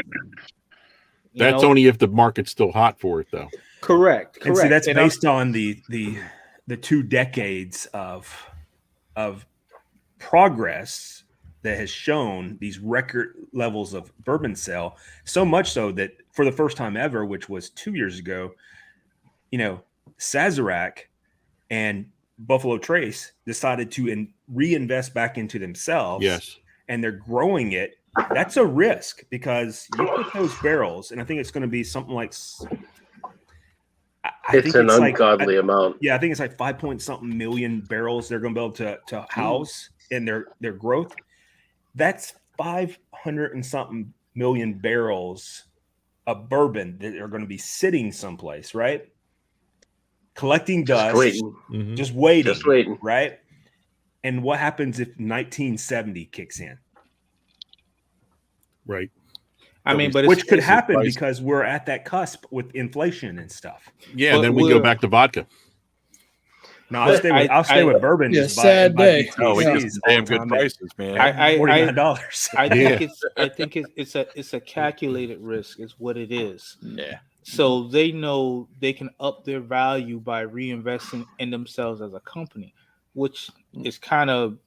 That's only if the market's still hot for it, though. Correct. And see, that's based on the 2 decades of progress that has shown these record levels of bourbon sale. So much so that for the first time ever, which was 2 years ago, Sazerac and Buffalo Trace decided to reinvest back into themselves. Yes. And they're growing it. That's a risk, because you put those barrels, and I think it's going to be something like It's an ungodly amount. Yeah, I think it's like 5-point-something million barrels they're going to be able to house in their growth. That's 500 and something million barrels of bourbon that are going to be sitting someplace, right? Collecting dust, just waiting, right? And what happens if 1970 kicks in? Right. I mean, but which could it's happen price. because we're at that cusp with inflation and stuff. Yeah, But and then we go back to vodka. No, I'll stay with bourbon. Yeah, Just sad day. BTCs Oh, we get all some the damn good time at prices, man. $49. I think it's a calculated risk is what it is. Yeah. So they know they can up their value by reinvesting in themselves as a company, which is kind of,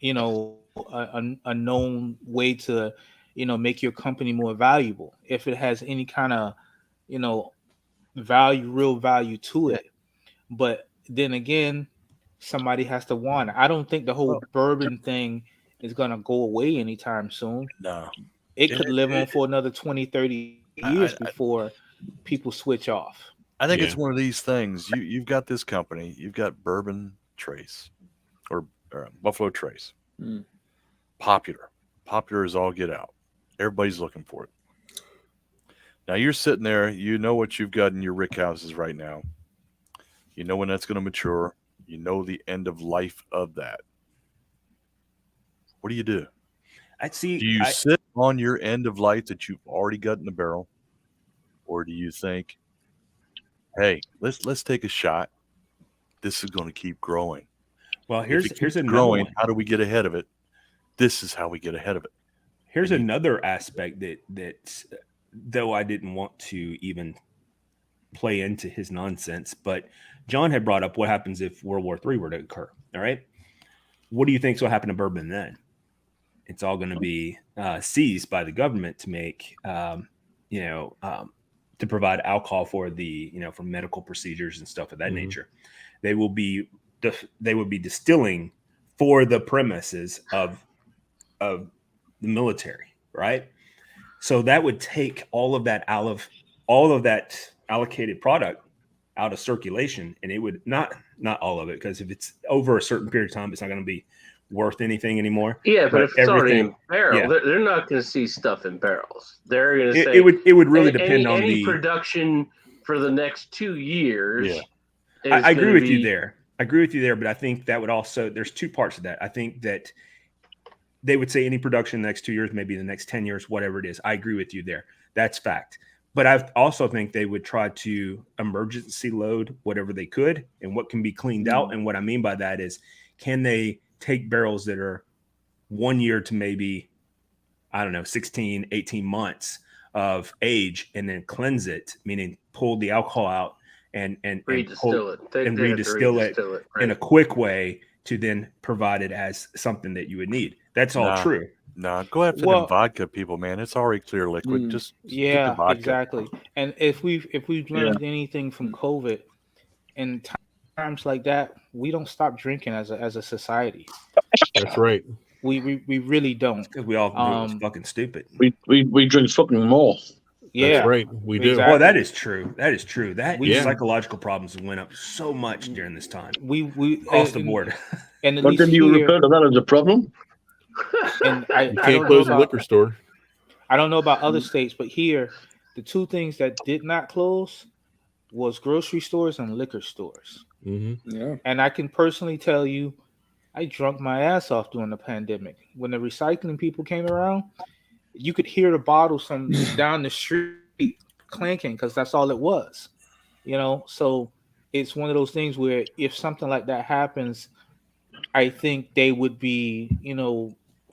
a known way to, make your company more valuable if it has any kind of, real value to it. But then again, somebody has to want it. I don't think the whole bourbon thing is going to go away anytime soon. No. It could live on for another 20, 30 years before people switch off. I think it's one of these things. You've got this company. You've got Bourbon Trace or Buffalo Trace. Popular is all get out. Everybody's looking for it. Now you're sitting there. You know what you've got in your rick houses right now. You know when that's going to mature. You know the end of life of that. What do you do? Do you sit on your end of life that you've already got in the barrel, or do you think, hey, let's take a shot. This is going to keep growing. Well, here's another growing. one. How do we get ahead of it? This is how we get ahead of it. Here's another aspect that though I didn't want to even play into his nonsense, but John had brought up what happens if World War III were to occur. All right. What do you think is going to happen to bourbon then? It's all going to be seized by the government to make, to provide alcohol for for medical procedures and stuff of that nature. They will be distilling for the premises of the military, right? So that would take all of that allocated product out of circulation, and it would not all of it, because if it's over a certain period of time, it's not going to be worth anything anymore. Yeah, but if it's already in barrel, they're not going to see stuff in barrels. They're going to say it would really depend on any production for the next 2 years. Yeah, I agree with you there. But I think that would also, there's two parts of that. I think that they would say any production in the next 2 years, maybe the next 10 years, whatever it is. I agree with you there. That's fact. But I also think they would try to emergency load whatever they could and what can be cleaned out. And what I mean by that is, can they take barrels that are 1 year to maybe, 16, 18 months of age and then cleanse it, meaning pull the alcohol out and redistill it right, in a quick way to then provide it as something that you would need. That's all true. No, go after them vodka people, man. It's already clear liquid. Just get the vodka. Exactly. And if we've learned anything from COVID, in times like that, we don't stop drinking as a society. That's right. We really don't. Because we all knew it was fucking stupid. We drink fucking more. Yeah, that's right. We do. Well, that is true. Psychological problems went up so much during this time. We across the board. And but then you refer to that as a problem? And you can't close a liquor store. I don't know about other states, but here, the two things that did not close was grocery stores and liquor stores. Yeah. And I can personally tell you, I drunk my ass off during the pandemic. When the recycling people came around, you could hear the bottles from down the street clanking, because that's all it was. So it's one of those things where if something like that happens, I think they would be,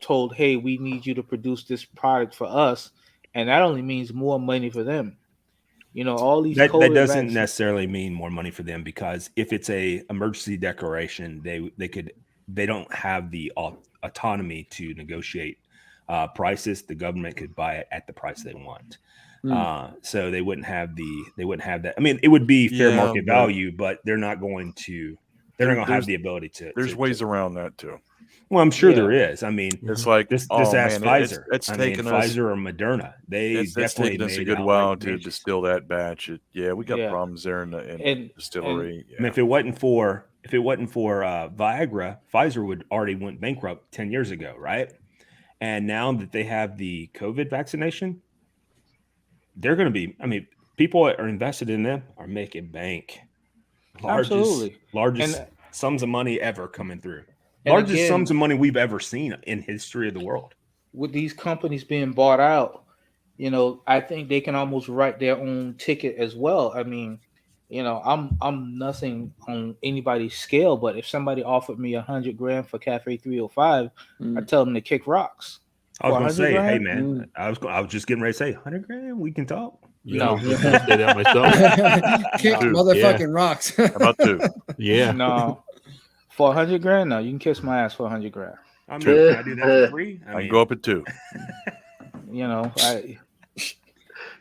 told, hey, we need you to produce this product for us. And that only means more money for them. All these that doesn't necessarily mean more money for them, because if it's a emergency declaration, they don't have the autonomy to negotiate prices. The government could buy it at the price they want. So they wouldn't have that. I mean, it would be fair market value, but they're not going to have the ability to. There's ways around that too. Well, I'm sure there is. I mean, it's like this ask Pfizer. It's taken us Pfizer or Moderna. It's taken us a good while to distill that batch. We got problems there in the distillery. I mean, if it wasn't for Viagra, Pfizer would already went bankrupt 10 years ago, right? And now that they have the COVID vaccination, they're going to be. I mean, people that are invested in them are making bank. Largest sums of money ever coming through. Largest sums of money we've ever seen in history of the world. With these companies being bought out, I think they can almost write their own ticket as well. I mean, I'm nothing on anybody's scale, but if somebody offered me $100,000 for Cafe 305, I tell them to kick rocks. I was going to say, hey man, I was just getting ready to say $100,000. We can talk. Yeah, I was just gonna say that myself. Kick motherfucking rocks. How about 2? Yeah. No, for $100,000, no, you can kiss my ass for $100,000. I mean, can I do that for free? I can go up at 2.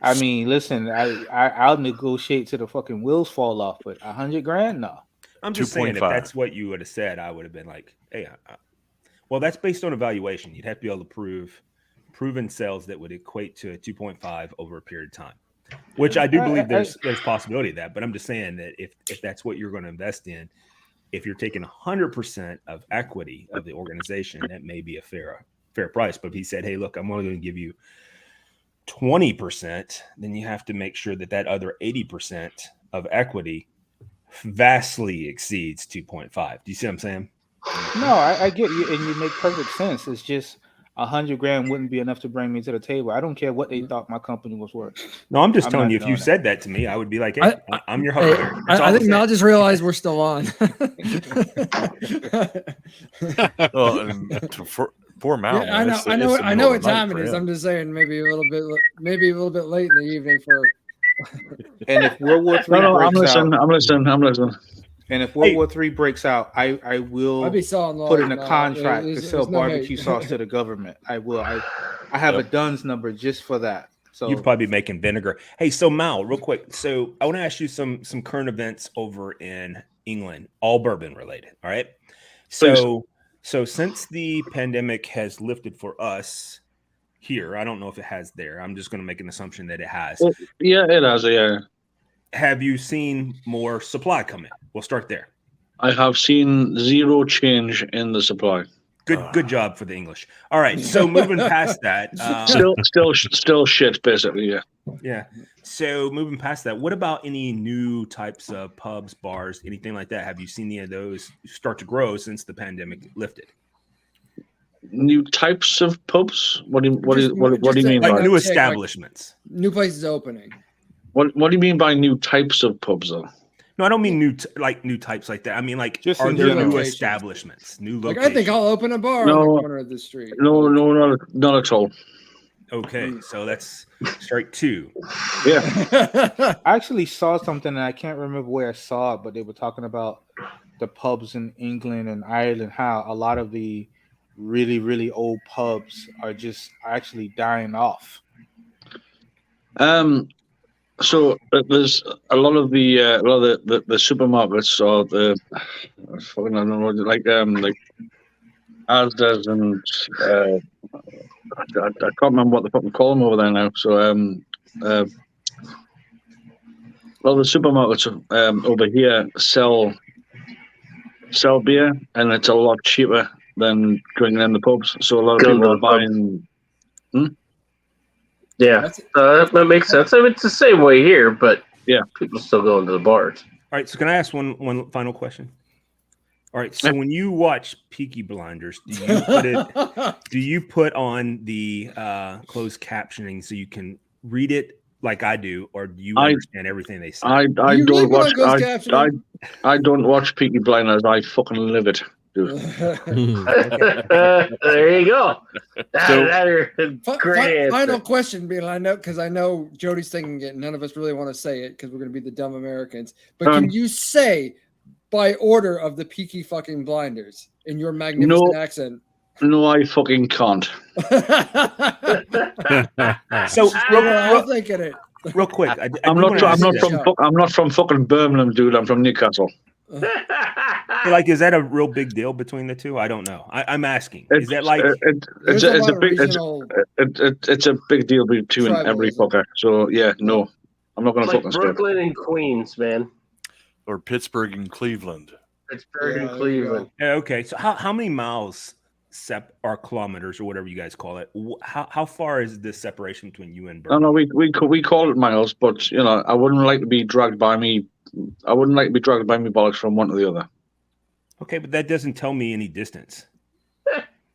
I mean, listen, I'll negotiate till the fucking wheels fall off, but $100,000, no. I'm just saying, if that's what you would have said, I would have been like, hey, well, that's based on evaluation. You'd have to be able to proven sales that would equate to a 2.5 over a period of time, which I do believe there's possibility of that. But I'm just saying that if that's what you're going to invest in, if you're taking 100% of equity of the organization, that may be a fair price. But if he said, hey, look, I'm only going to give you 20%, then you have to make sure that other 80% of equity vastly exceeds 2.5. Do you see what I'm saying? No, I get you, and you make perfect sense. It's just $100,000 wouldn't be enough to bring me to the table. I don't care what they thought my company was worth. No, I'm just telling you, if you said that to me, I would be like, hey, I'm your huckleberry. I think Mel just realized we're still on. Poor Mal. Yeah, I know what time it is. I'm just saying, maybe a little bit late in the evening for. And if World War III I'm listening. And if World War III breaks out, I will put in a contract to sell barbecue sauce to the government. I will. I have a DUNS number just for that. So you'd probably be making vinegar. Hey, so Mal, real quick. So I want to ask you some current events over in England, all bourbon related. All right. So since the pandemic has lifted for us here, I don't know if it has there. I'm just going to make an assumption that it has. Yeah, it has. Yeah. Have you seen more supply come in? We'll start there. I have seen zero change in the supply. Good job for the English. All right, so moving past that, still shit, basically. Yeah. Yeah. So moving past that, what about any new types of pubs, bars, anything like that? Have you seen any of those start to grow since the pandemic lifted? New types of pubs? What do you mean like by new establishments? Like new places opening. What do you mean by new types of pubs, though? No, I don't mean new types like that. I mean, like, just are there new locations. Establishments, new Like, locations? I think I'll open a bar on the corner of the street. No, not at all. Okay, so that's strike 2. Yeah. I actually saw something, and I can't remember where I saw it, but they were talking about the pubs in England and Ireland, how a lot of the really, really old pubs are just actually dying off. So there's a lot of the supermarkets or the I don't know, like Asda's and I can't remember what the fucking call them over there now. So a lot of the supermarkets over here sell beer, and it's a lot cheaper than drinking in the pubs. So a lot of people are buying. Yeah, that makes sense. I mean, it's the same way here, but yeah, people still go into the bars. All right, so can I ask one final question? All right, so when you watch Peaky Blinders, do you put on the closed captioning so you can read it like I do, or do you understand everything they say? I don't watch Peaky Blinders. I fucking live it. There you go. Final question, Beal. I know Jody's thinking it. None of us really want to say it because we're going to be the dumb Americans. But can you say by order of the Peaky fucking Blinders in your magnificent accent? No, I fucking can't. So I'm thinking it. Real quick, I'm not from fucking Birmingham, dude. I'm from Newcastle. Like, is that a real big deal between the two? I don't know. I'm asking. Is that like it's a big deal between every fucker. So yeah, no, I'm not gonna like fucking Brooklyn and Queens, man, or Pittsburgh and Cleveland. And Cleveland. Okay, so how many miles or kilometers or whatever you guys call it? How far is this separation between you and Bourbon? No, we call it miles, but I wouldn't like to be dragged by me. I wouldn't like to be dragged by me bollocks from one to the other. Okay, but that doesn't tell me any distance.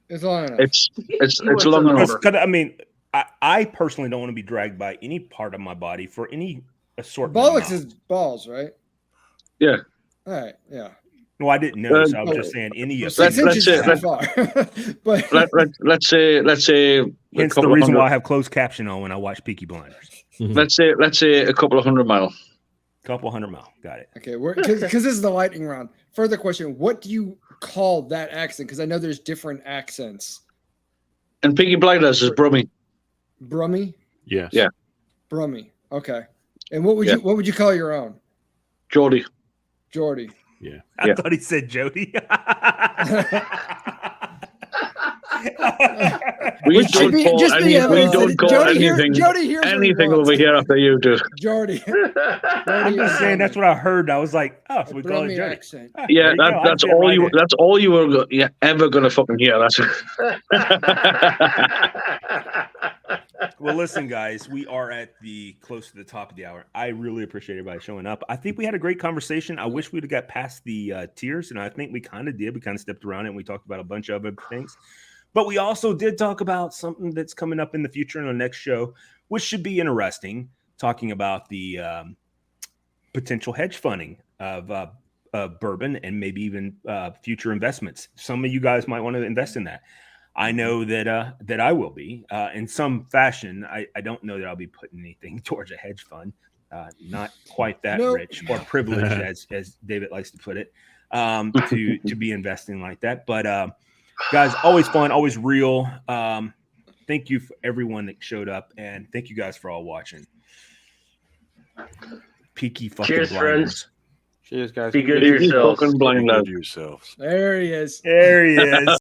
It's long enough. It's long enough. I mean, I personally don't want to be dragged by any part of my body for any assortment. Bollocks is balls, right? Yeah. All right. Yeah. No, I didn't know. So I was just saying any. Well, 6 inches is too far. But let's say hence the reason why I have closed caption on when I watch Peaky Blinders. Let's say a couple of 100 mile. Couple 100 mile. Got it. Okay, because this is the lightning round. Further question: what do you call that accent? Because I know there's different accents. And Peaky Blinders is Brummy. Brummy? Yes. Yeah. Brummy. Okay. And what would you call your own? Geordie. Geordie. Yeah. I thought he said Jody. We don't call anything over here after you do. Jody. I'm just saying that's what I heard. I was like, oh, so we call it Jody. Accent. Yeah, that's all you were ever gonna fucking hear. That's Well, listen, guys, we are at close to the top of the hour. I really appreciate everybody showing up. I think we had a great conversation. I wish we'd have got past the tiers, and I think we kind of did. We kind of stepped around it, and we talked about a bunch of other things. But we also did talk about something that's coming up in the future in our next show, which should be interesting, talking about the potential hedge funding of bourbon and maybe even future investments. Some of you guys might want to invest in that. I know that I will be in some fashion. I don't know that I'll be putting anything towards a hedge fund. Not quite that rich or privileged, as David likes to put it, to be investing like that. But guys, always fun, always real. Thank you for everyone that showed up, and thank you guys for all watching. Peaky fucking Cheers, Blinders. friends. Cheers, guys. Be good to yourselves. fucking blind Good to yourselves. There he is. There he is.